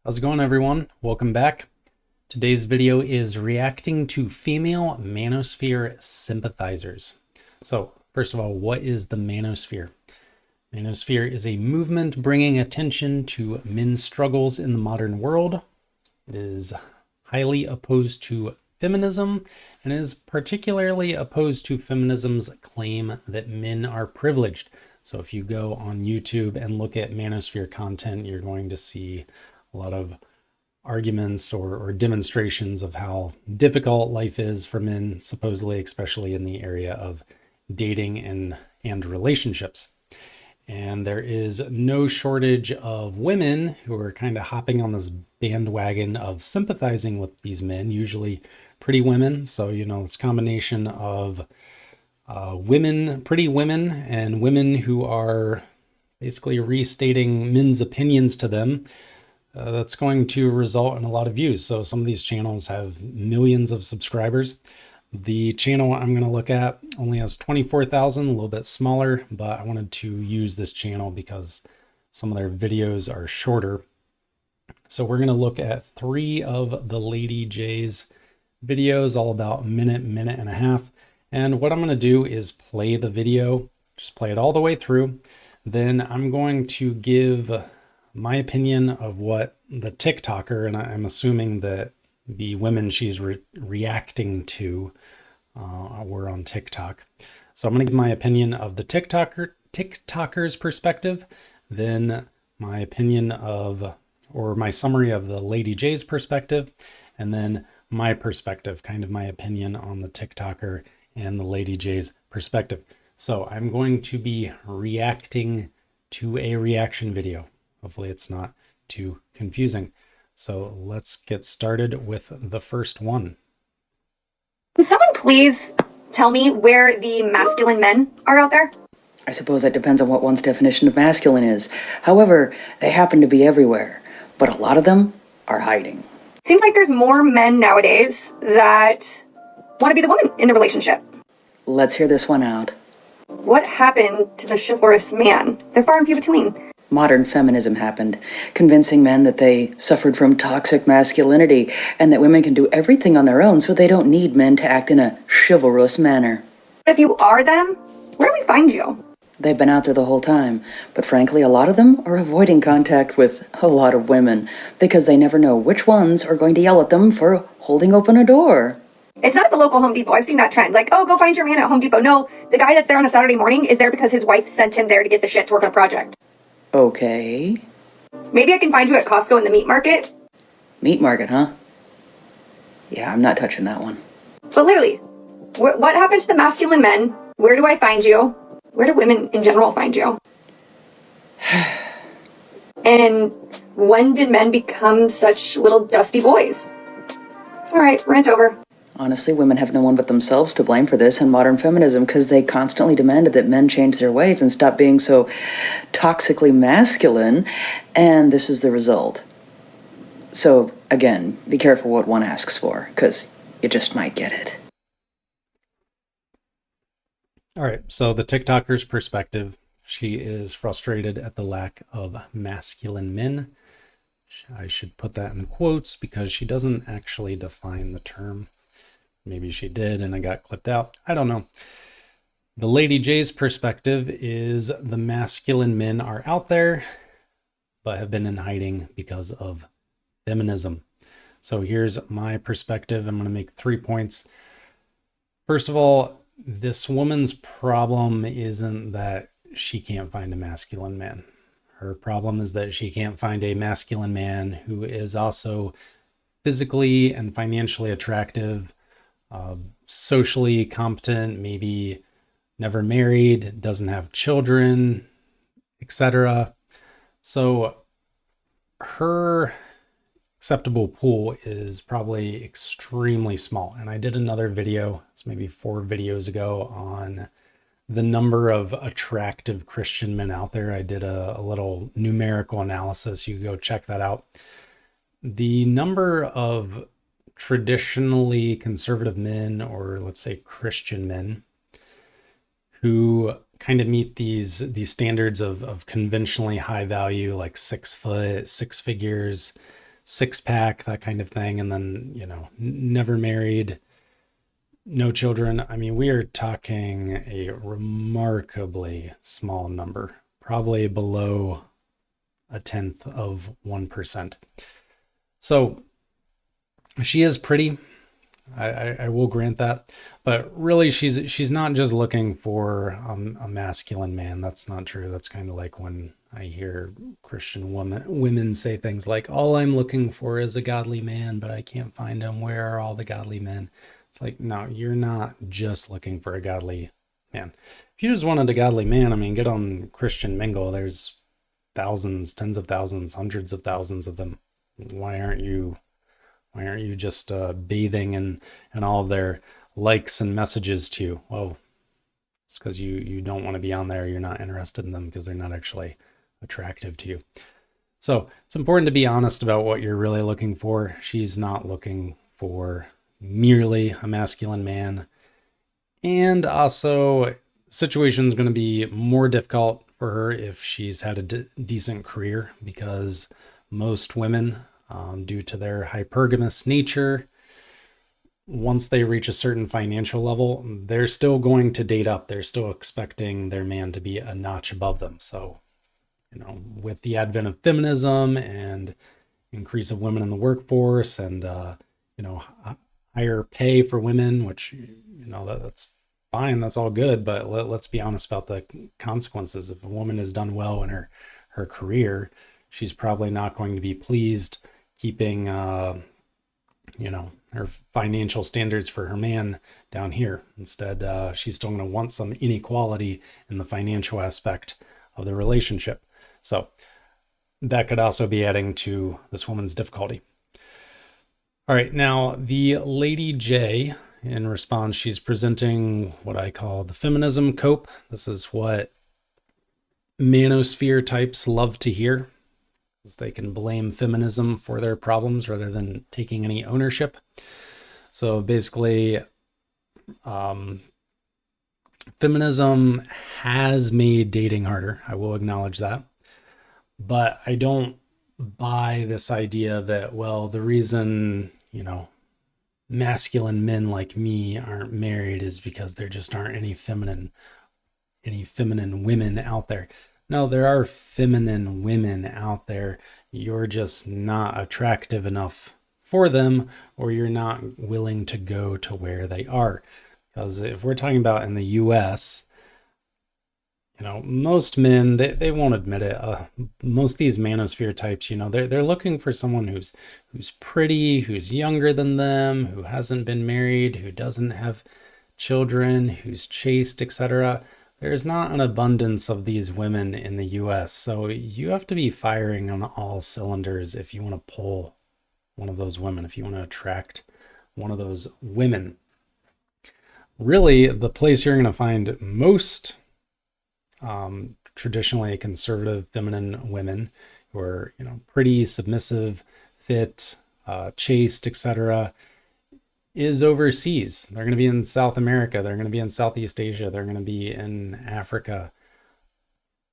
How's it going, everyone? Welcome back. Today's video is reacting to female manosphere sympathizers. So first of all, what is the manosphere? Manosphere is a movement bringing attention to men's struggles in the modern world. It is highly opposed to feminism and is particularly opposed to feminism's claim that men are privileged. So if you go on YouTube and look at manosphere content, you're going to see a lot of arguments or demonstrations of how difficult life is for men, supposedly, especially in the area of dating and relationships. And there is no shortage of women who are kind of hopping on this bandwagon of sympathizing with these men, usually pretty women. So, this combination of women, pretty women, and women who are basically restating men's opinions to them. That's going to result in a lot of views. So some of these channels have millions of subscribers. The channel I'm going to look at only has 24,000, a little bit smaller, but I wanted to use this channel because some of their videos are shorter. So we're going to look at 3 of the Lady J's videos, all about a minute and a half. And what I'm going to do is play the video, just play it all the way through. Then I'm going to give my opinion of what the TikToker, and I'm assuming that the women she's reacting to were on TikTok. So I'm going to give my opinion of the TikToker's perspective, then my opinion of, or my summary of the Lady J's perspective, and then my perspective, kind of my opinion on the TikToker and the Lady J's perspective. So I'm going to be reacting to a reaction video. Hopefully it's not too confusing. So let's get started with the first one. Can someone please tell me where the masculine men are out there? I suppose that depends on what one's definition of masculine is. However, they happen to be everywhere, but a lot of them are hiding. Seems like there's more men nowadays that want to be the woman in the relationship. Let's hear this one out. What happened to the chivalrous man? They're far and few between. Modern feminism happened, convincing men that they suffered from toxic masculinity and that women can do everything on their own, so they don't need men to act in a chivalrous manner. If you are them, where do we find you? They've been out there the whole time, but frankly, a lot of them are avoiding contact with a lot of women because they never know which ones are going to yell at them for holding open a door. It's not at the local Home Depot. I've seen that trend. Like, oh, go find your man at Home Depot. No, the guy that's there on a Saturday morning is there because his wife sent him there to get the shit to work on a project. Okay. Maybe I can find you at Costco in the meat market. Meat market, huh? Yeah, I'm not touching that one. But literally, what happened to the masculine men? Where do I find you? Where do women in general find you? And when did men become such little dusty boys? All right, rant over. Honestly, women have no one but themselves to blame for this in modern feminism because they constantly demanded that men change their ways and stop being so toxically masculine, and this is the result. So, again, be careful what one asks for, because you just might get it. All right, so the TikToker's perspective, she is frustrated at the lack of masculine men. I should put that in quotes because she doesn't actually define the term. Maybe she did and I got clipped out. I don't know. The Lady J's perspective is the masculine men are out there, but have been in hiding because of feminism. So here's my perspective. I'm going to make 3 points. First of all, this woman's problem isn't that she can't find a masculine man. Her problem is that she can't find a masculine man who is also physically and financially attractive, socially competent, maybe never married, doesn't have children, etc. So her acceptable pool is probably extremely small. And I did another video, it's maybe 4 videos ago, on the number of attractive Christian men out there. I did a little numerical analysis. You can go check that out. The number of traditionally conservative men, or let's say Christian men, who kind of meet these standards of conventionally high value, like 6 foot, 6 figures, six-pack, that kind of thing, and then, never married, no children. I mean, we are talking a remarkably small number, probably below 0.1%. So she is pretty. I will grant that, but really she's not just looking for a masculine man. That's not true. That's kind of like when I hear Christian women say things like, all I'm looking for is a godly man, but I can't find him. Where are all the godly men? It's like, no, you're not just looking for a godly man. If you just wanted a godly man, I mean, get on Christian Mingle. There's thousands, tens of thousands, hundreds of thousands of them. Why aren't you just bathing in all of their likes and messages to you? Well, it's because you don't want to be on there. You're not interested in them because they're not actually attractive to you. So it's important to be honest about what you're really looking for. She's not looking for merely a masculine man. And also, situation is going to be more difficult for her if she's had a decent career, because most women, due to their hypergamous nature, once they reach a certain financial level, they're still going to date up. They're still expecting their man to be a notch above them. So, with the advent of feminism and increase of women in the workforce and, higher pay for women, which, that's fine. That's all good. But let's be honest about the consequences. If a woman has done well in her career, she's probably not going to be pleased keeping, her financial standards for her man down here. Instead, she's still going to want some inequality in the financial aspect of the relationship. So that could also be adding to this woman's difficulty. All right, now the Lady J, in response, she's presenting what I call the feminism cope. This is what manosphere types love to hear, because they can blame feminism for their problems rather than taking any ownership. So basically, feminism has made dating harder. I will acknowledge that. But I don't buy this idea that, well, the reason, masculine men like me aren't married is because there just aren't any feminine women out there. No, there are feminine women out there. You're just not attractive enough for them, or you're not willing to go to where they are. Because if we're talking about in the US, most men, they won't admit it. Most of these manosphere types, they're looking for someone who's pretty, who's younger than them, who hasn't been married, who doesn't have children, who's chaste, etc. There's not an abundance of these women in the US. So you have to be firing on all cylinders if you want to pull one of those women, if you want to attract one of those women. Really, the place you're going to find most traditionally conservative feminine women who are, pretty, submissive, fit, chaste, etc., is overseas. They're going to be in South America. They're going to be in Southeast Asia. They're going to be in Africa.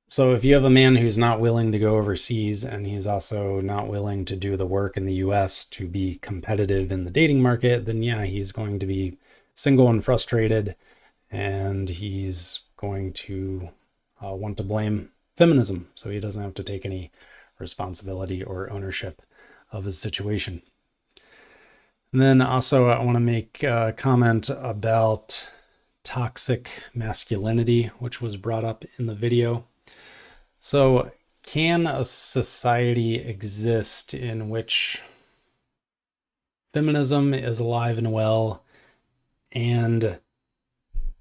So if you have a man who's not willing to go overseas, and he's also not willing to do the work in the US to be competitive in the dating market, then yeah, he's going to be single and frustrated, and he's going to want to blame feminism, so he doesn't have to take any responsibility or ownership of his situation. And then also I want to make a comment about toxic masculinity, which was brought up in the video. So can a society exist in which feminism is alive and well, and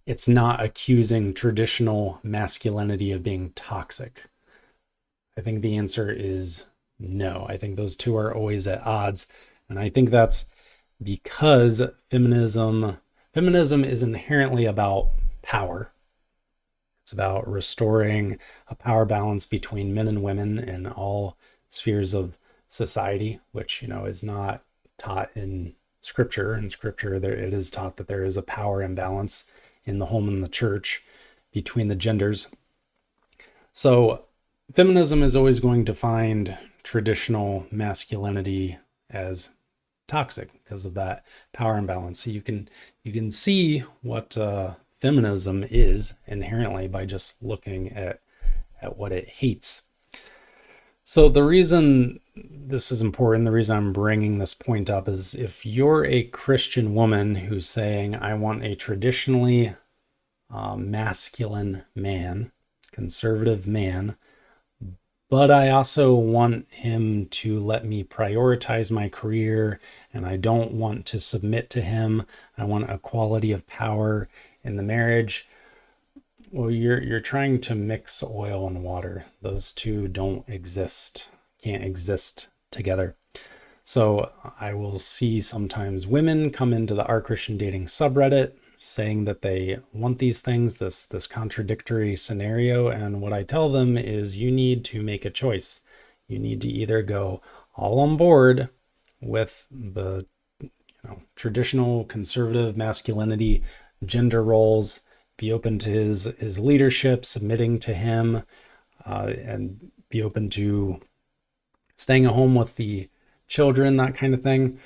it's not accusing traditional masculinity of being toxic? I think the answer is no. I think those two are always at odds. And I think that's because feminism is inherently about power. It's about restoring a power balance between men and women in all spheres of society, which, is not taught in Scripture. In Scripture, it is taught that there is a power imbalance in the home and the church between the genders. So feminism is always going to find traditional masculinity as toxic because of that power imbalance. So you can see what feminism is inherently by just looking at what it hates. So the reason this is important, the reason I'm bringing this point up, is if you're a Christian woman who's saying, I want a traditionally masculine man, conservative man, but I also want him to let me prioritize my career, and I don't want to submit to him. I want equality of power in the marriage. Well, you're trying to mix oil and water. Those two don't exist, can't exist together. So I will see sometimes women come into the Our Christian Dating subreddit saying that they want these things, this contradictory scenario. And what I tell them is you need to make a choice. You need to either go all on board with the traditional conservative masculinity, gender roles, be open to his leadership, submitting to him, and be open to staying at home with the children, that kind of thing.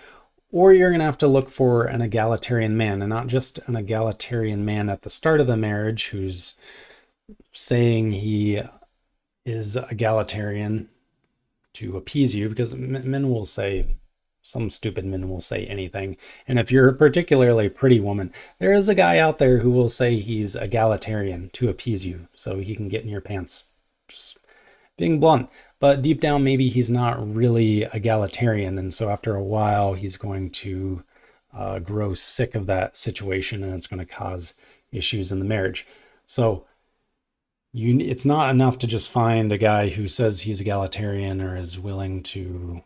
Or you're going to have to look for an egalitarian man, and not just an egalitarian man at the start of the marriage who's saying he is egalitarian to appease you, because men will say, some stupid men will say anything. And if you're a particularly pretty woman, there is a guy out there who will say he's egalitarian to appease you so he can get in your pants. Just being blunt. But deep down, maybe he's not really egalitarian. And so after a while, he's going to grow sick of that situation, and it's going to cause issues in the marriage. So it's not enough to just find a guy who says he's egalitarian or is willing to,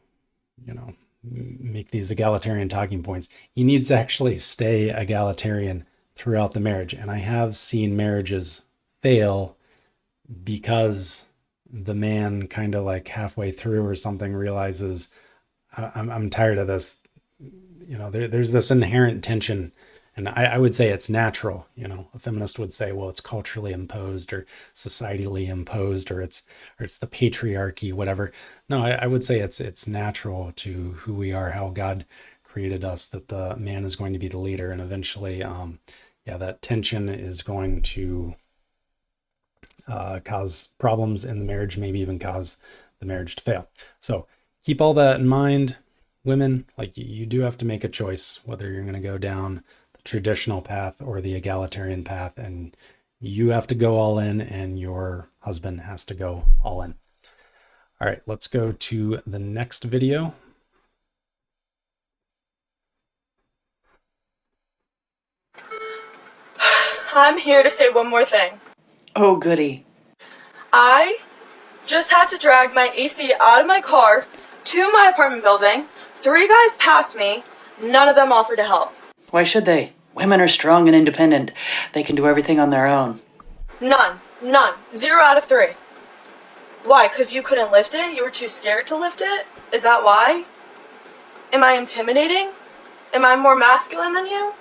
make these egalitarian talking points. He needs to actually stay egalitarian throughout the marriage. And I have seen marriages fail because the man kind of like halfway through or something realizes, I'm tired of this. There's this inherent tension, and I would say it's natural. A feminist would say, well, it's culturally imposed or societally imposed, or it's the patriarchy, whatever. No, I would say it's natural to who we are, how God created us, that the man is going to be the leader, and eventually, that tension is going to cause problems in the marriage, maybe even cause the marriage to fail. So keep all that in mind, women. Like, you do have to make a choice whether you're going to go down the traditional path or the egalitarian path, and you have to go all in, and your husband has to go all in. All right, let's go to the next video. I'm here to say one more thing. Oh, goody. I just had to drag my AC out of my car to my apartment building. 3 guys passed me. None of them offered to help. Why should they? Women are strong and independent. They can do everything on their own. None. 0 out of 3. Why? 'Cause you couldn't lift it? You were too scared to lift it? Is that why? Am I intimidating? Am I more masculine than you?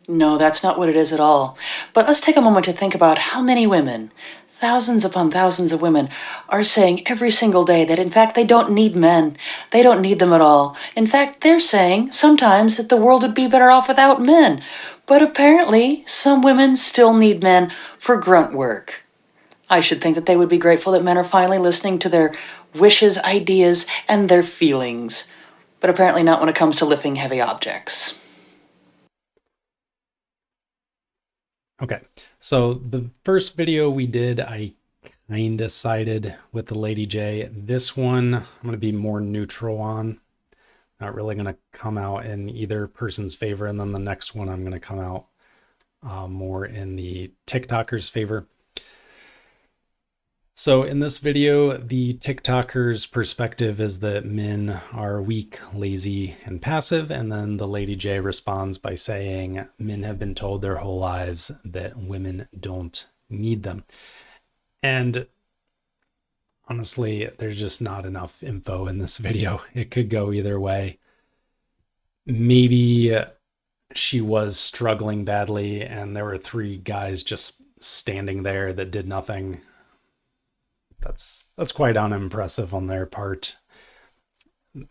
No, that's not what it is at all. But let's take a moment to think about how many women, thousands upon thousands of women, are saying every single day that in fact they don't need men. They don't need them at all. In fact, they're saying sometimes that the world would be better off without men. But apparently, some women still need men for grunt work. I should think that they would be grateful that men are finally listening to their wishes, ideas, and their feelings. But apparently not when it comes to lifting heavy objects. Okay, so the first video we did, I kind of sided with the Lady J. This one, I'm going to be more neutral on. Not really going to come out in either person's favor. And then the next one, I'm going to come out more in the TikToker's favor. So in this video, the TikToker's perspective is that men are weak, lazy, and passive. And then the Lady J responds by saying men have been told their whole lives that women don't need them. And honestly, there's just not enough info in this video. It could go either way. Maybe she was struggling badly and there were 3 guys just standing there that did nothing. That's quite unimpressive on their part.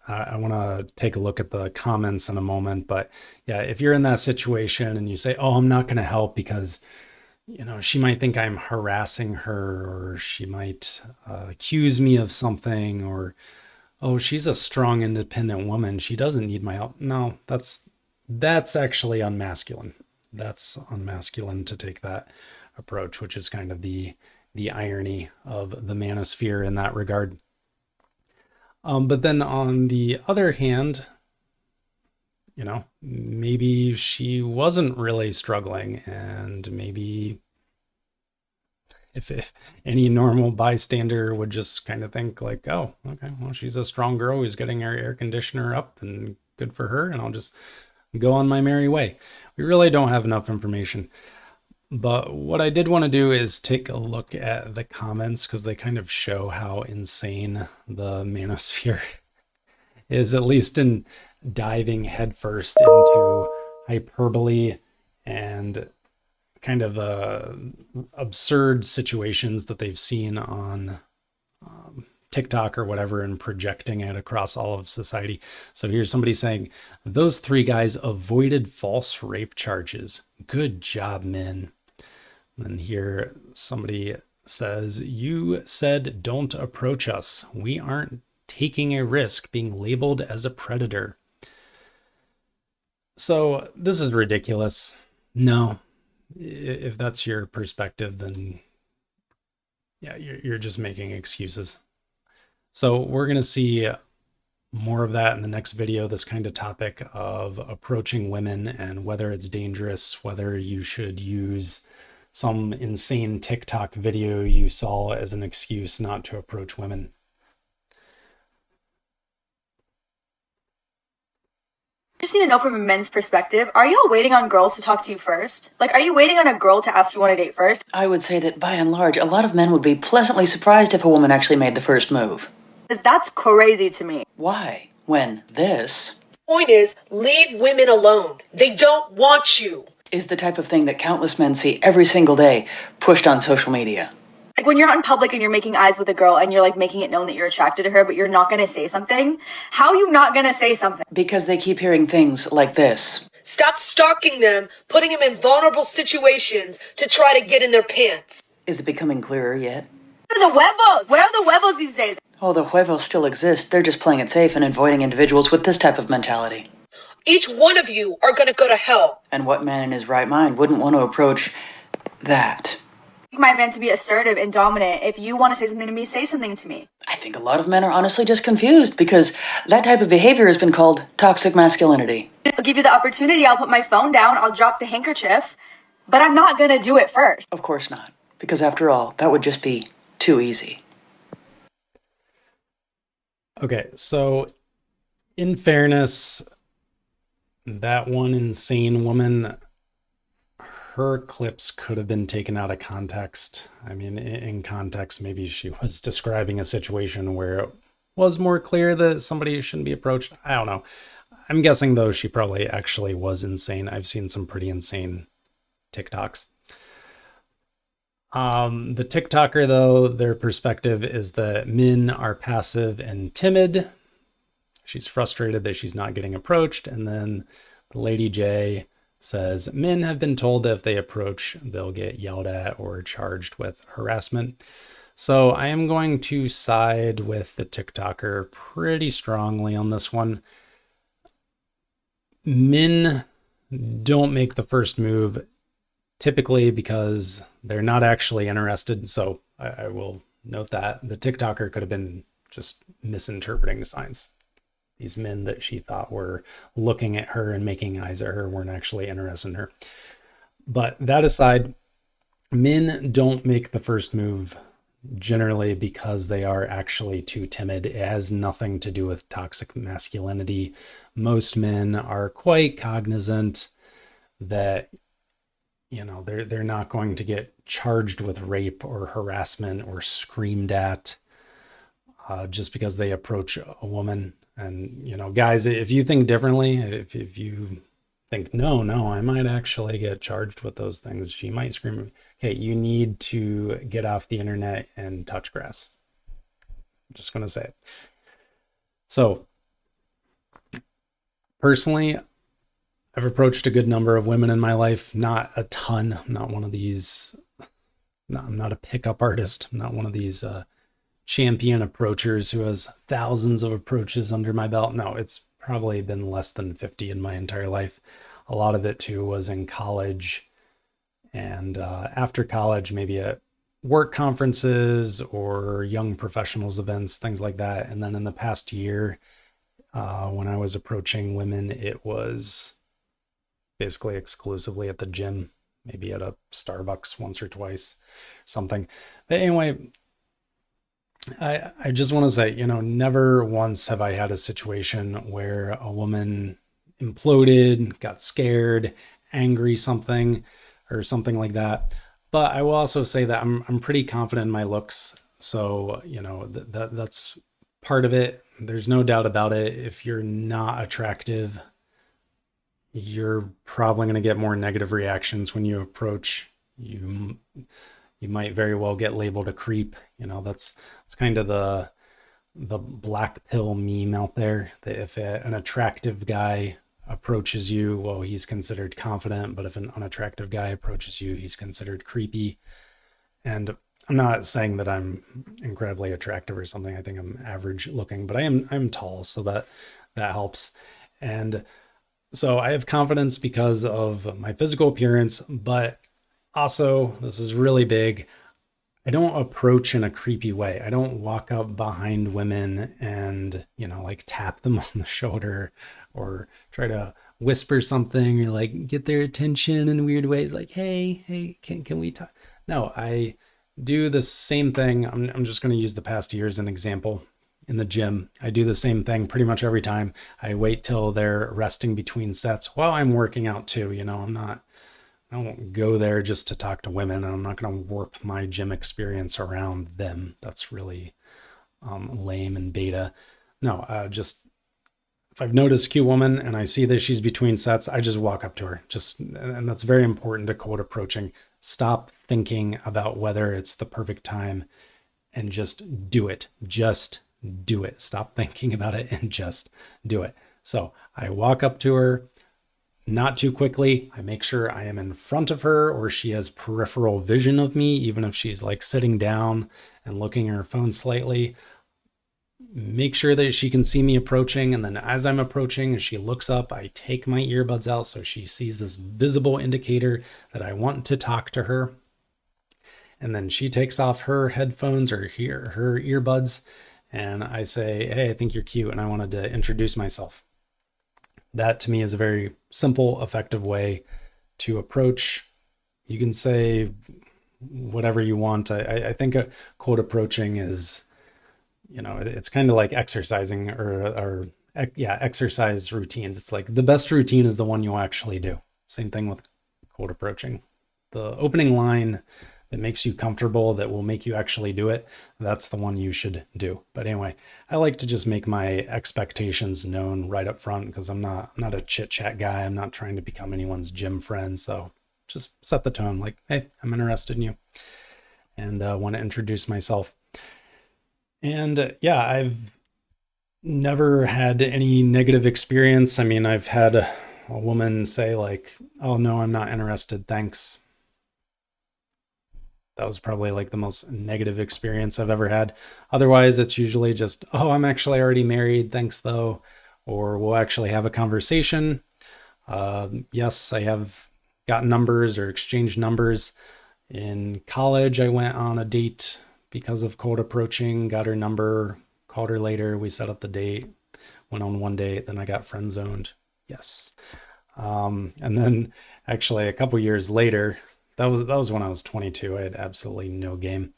I want to take a look at the comments in a moment, but yeah, if you're in that situation and you say, oh, I'm not going to help because, you know, she might think I'm harassing her, or she might accuse me of something, or, oh, she's a strong, independent woman, she doesn't need my help. No, that's actually unmasculine. That's unmasculine to take that approach, which is kind of the irony of the manosphere in that regard. But then on the other hand, you know, maybe she wasn't really struggling, and maybe if any normal bystander would just kind of think like, oh, okay, well, she's a strong girl who's getting her air conditioner up, and good for her, and I'll just go on my merry way. We really don't have enough information. But what I did want to do is take a look at the comments, because they kind of show how insane the manosphere is, at least in diving headfirst into hyperbole and kind of absurd situations that they've seen on TikTok or whatever, and projecting it across all of society. So here's somebody saying, those 3 guys avoided false rape charges. Good job, men. And here somebody says, you said don't approach us. We aren't taking a risk being labeled as a predator. So this is ridiculous. No, if that's your perspective, then yeah, you're just making excuses. So we're going to see more of that in the next video, this kind of topic of approaching women and whether it's dangerous, whether you should use some insane TikTok video you saw as an excuse not to approach women. I just need to know from a men's perspective, are y'all waiting on girls to talk to you first? Like, are you waiting on a girl to ask you on a date first? I would say that by and large, a lot of men would be pleasantly surprised if a woman actually made the first move. That's crazy to me. Why? When this Point is, leave women alone. They don't want you. is the type of thing that countless men see every single day pushed on social media. Like, when you're out in public and you're making eyes with a girl and you're like making it known that you're attracted to her, but you're not gonna say something, how are you not gonna say something? Because they keep hearing things like this. Stop stalking them, putting them in vulnerable situations to try to get in their pants. Is it becoming clearer yet? Where are the huevos? Where are the huevos these days? Oh, the huevos still exist. They're just playing it safe and avoiding individuals with this type of mentality. Each one of you are gonna go to hell. And what man in his right mind wouldn't want to approach that? My man to be assertive and dominant. If you want to say something to me, say something to me. I think a lot of men are honestly just confused because that type of behavior has been called toxic masculinity. I'll give you the opportunity. I'll put my phone down. I'll drop the handkerchief. But I'm not going to do it first. Of course not. Because after all, that would just be too easy. Okay, so in fairness, that one insane woman, her clips could have been taken out of context. I mean, in context, maybe she was describing a situation where it was more clear that somebody shouldn't be approached. I don't know. I'm guessing, though, she probably actually was insane. I've seen some pretty insane TikToks. The TikToker, though, their perspective is that men are passive and timid. She's frustrated that she's not getting approached. And then the Lady J says men have been told that if they approach, they'll get yelled at or charged with harassment. So I am going to side with the TikToker pretty strongly on this one. Men don't make the first move typically because they're not actually interested. So I will note that the TikToker could have been just misinterpreting the signs. These men that she thought were looking at her and making eyes at her weren't actually interested in her. But that aside, men don't make the first move generally because they are actually too timid. It has nothing to do with toxic masculinity. Most men are quite cognizant that, you know, they're not going to get charged with rape or harassment or screamed at just because they approach a woman. And, you know, guys, if you think differently, if you think, no, I might actually get charged with those things, she might scream, okay, you need to get off the internet and touch grass. I'm just going to say it. So Personally, I've approached a good number of women in my life, not a ton. I'm not one of these, I'm not a pickup artist. I'm not one of these champion approachers who has thousands of approaches under my belt. No, it's probably been less than 50 in my entire life. A lot of it too was in college and after college, maybe at work conferences or young professionals events, things like that. And then in the past year, when I was approaching women, it was basically exclusively at the gym, maybe at a Starbucks once or twice, something. But anyway, I just want to say, never once have I had a situation where a woman imploded, got scared, angry, something like that. But I will also say that I'm pretty confident in my looks. So, that's part of it. There's no doubt about it. If you're not attractive, you're probably going to get more negative reactions when you approach. You might very well get labeled a creep. That's kind of the black pill meme out there, that if an attractive guy approaches you, well, he's considered confident, but if an unattractive guy approaches you, he's considered creepy. And I'm not saying that I'm incredibly attractive or something. I think I'm average looking, but I'm tall, so that helps. And so I have confidence because of my physical appearance, but also, this is really big, I don't approach in a creepy way. I don't walk up behind women and, like tap them on the shoulder or try to whisper something or like get their attention in weird ways. Like, hey, can we talk? No, I do the same thing. I'm just going to use the past year as an example. In the gym, I do the same thing pretty much every time. I wait till they're resting between sets while I'm working out too. I won't go there just to talk to women, and I'm not going to warp my gym experience around them. That's really lame and beta. No, just if I've noticed a cute woman and I see that she's between sets, I just walk up to her. And that's very important to cold approaching. Stop thinking about whether it's the perfect time and just do it. Just do it. Stop thinking about it and just do it. So I walk up to her. Not too quickly. I make sure I am in front of her or she has peripheral vision of me, even if she's like sitting down and looking at her phone slightly. Make sure that she can see me approaching. And then as I'm approaching and she looks up, I take my earbuds out so she sees this visible indicator that I want to talk to her. And then she takes off her headphones or her earbuds. And I say, hey, I think you're cute and I wanted to introduce myself. That to me is a very simple, effective way to approach. You can say whatever you want. I think a cold approaching is, it's kind of like exercising or exercise routines. It's like the best routine is the one you'll actually do. Same thing with cold approaching. The opening line that makes you comfortable, that will make you actually do it, that's the one you should do. But anyway, I like to just make my expectations known right up front because I'm not a chit chat guy. I'm not trying to become anyone's gym friend. So just set the tone like, hey, I'm interested in you and want to introduce myself. And I've never had any negative experience. I mean, I've had a woman say like, oh no, I'm not interested, thanks. That was probably like the most negative experience I've ever had. Otherwise, it's usually just, oh, I'm actually already married, thanks though. Or we'll actually have a conversation. Yes, I have gotten numbers or exchanged numbers. In college, I went on a date because of cold approaching, got her number, called her later. We set up the date, went on one date, then I got friend zoned. Yes. And then actually a couple years later, that was when I was 22. I had absolutely no game.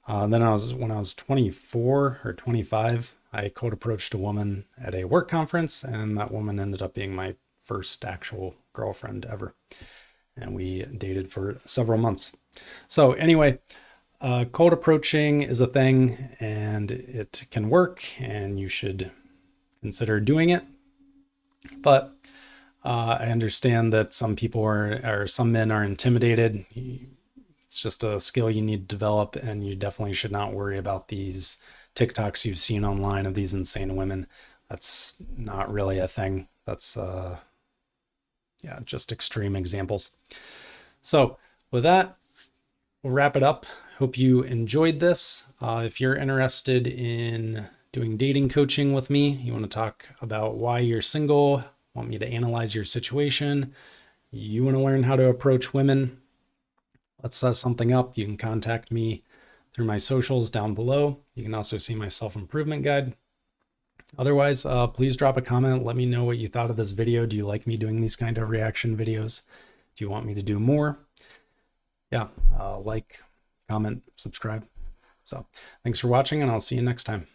Then when I was 24 or 25, I cold approached a woman at a work conference, and that woman ended up being my first actual girlfriend ever. And we dated for several months. So anyway, cold approaching is a thing, and it can work, and you should consider doing it. But I understand that some people or some men are intimidated. It's just a skill you need to develop, and you definitely should not worry about these TikToks you've seen online of these insane women. That's not really a thing. that's yeah, just extreme examples. So with that, we'll wrap it up. Hope you enjoyed this. If you're interested in doing dating coaching with me, you want to talk about why you're single, want me to analyze your situation, you want to learn how to approach women, let's set something up. You can contact me through my socials down below. You can also see my self-improvement guide. Otherwise, please drop a comment. Let me know what you thought of this video. Do you like me doing these kind of reaction videos? Do you want me to do more? Yeah, like, comment, subscribe. So thanks for watching, and I'll see you next time.